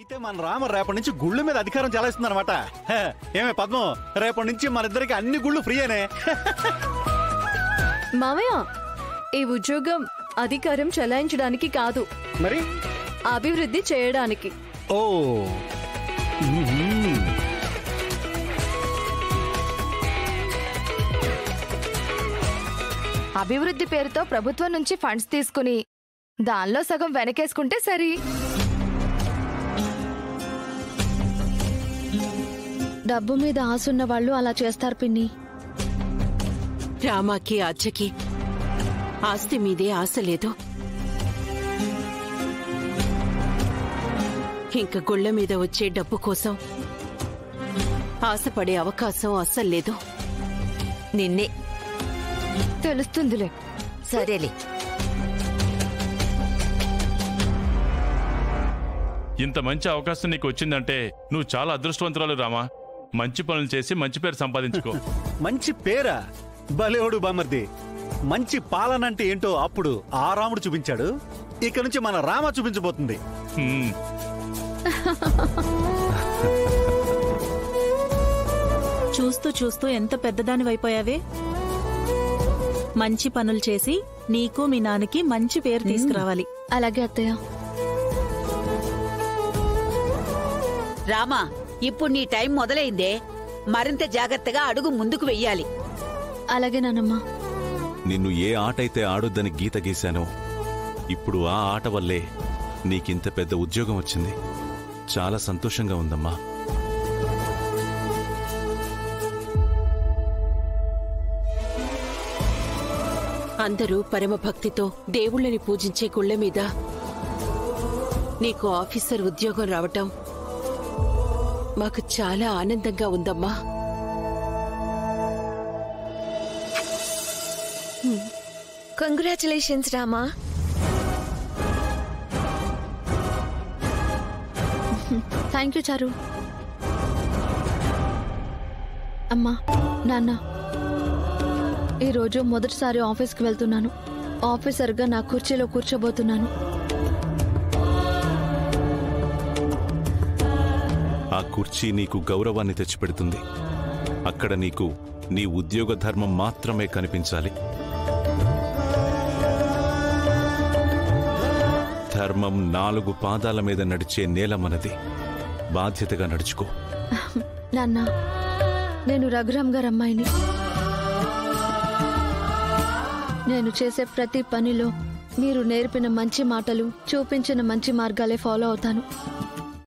అయితే మన రామ రేపటి నుంచి గుళ్ళు మీద అధికారం చెలాయిస్తుంది అనమాట. ఏమే పద్మం, రేపటి నుంచి మన ఇద్దరికి అన్ని గుళ్ళు ఫ్రీయేనే. మావయ్య, ఈ ఉద్యోగం అధికారం చెలాయించడానికి కాదు, మరి అభివృద్ధి చేయడానికి. ఓ అభివృద్ధి పేరుతో ప్రభుత్వం నుంచి ఫండ్స్ తీసుకుని దానిలో సగం వెనకేసుకుంటే సరి. డబ్బు మీద ఆశున్న వాళ్ళు అలా చేస్తారు పిన్ని. రామాకి అచ్చకి ఆస్తి మీదే ఆశ లేదు. ఇంక గుళ్ళ మీద వచ్చే డబ్బు కోసం ఆశపడే అవకాశం అస్సలు లేదు. నిన్నే తెలుస్తుందిలే. సరేలే. ఇంత మంచి అవకాశం నీకు వచ్చిందంటే నువ్వు చాలా అదృష్టవంతురాలు రామా. మంచి పనులు చేసి మంచి పేరు సంపాదించుకో. మంచి పేరా? బలేవుడు బామర్ది. మంచి పాలన అంటే ఏంటో అప్పుడు ఆ రాముడు చూపించాడు, ఇక నుంచి మన రామ చూపించబోతుంది. చూస్తూ చూస్తూ ఎంత పెద్దదానివైపోయావే. మంచి పనులు చేసి నీకు మీ నాన్నకి మంచి పేరు తీసుకురావాలి. అలాగే అత్తయ్య. రామా, ఇప్పుడు నీ టైం మొదలైందే, మరింత జాగ్రత్తగా అడుగు ముందుకు వెయ్యాలి. అలాగే నానమ్మా. నిన్ను ఏ ఆటైతే ఆడొద్దని గీత గీశానో ఇప్పుడు ఆ ఆట వల్లే నీకింత పెద్ద ఉద్యోగం వచ్చింది. చాలా సంతోషంగా ఉందమ్మా. అందరూ పరమభక్తితో దేవుళ్ళని పూజించే గుళ్ళ మీద నీకు ఆఫీసర్ ఉద్యోగం రావటం మాకు చాలా ఆనందంగా ఉందమ్మా. కంగ్రాచులేషన్స్ రామా. థ్యాంక్ యూ చారు. అమ్మా, నాన్న, ఈరోజు మొదటిసారి ఆఫీస్కి వెళ్తున్నాను. ఆఫీసర్గా నా కుర్చీలో కూర్చోబోతున్నాను. ఆ కుర్చీ నీకు గౌరవాన్ని తెచ్చిపెడుతుంది. అక్కడ నీకు నీ ఉద్యోగ ధర్మం మాత్రమే కనిపించాలి. ధర్మం 4 పాదాల మీద నడిచే నేల మనది. బాధ్యతగా నడుచుకో. నాన్న, నేను రఘురామ్ గారి అమ్మాయిని. నేను చేసే ప్రతి పనిలో మీరు నేర్పిన మంచి మాటలు, చూపించిన మంచి మార్గాలే ఫాలో అవుతాను.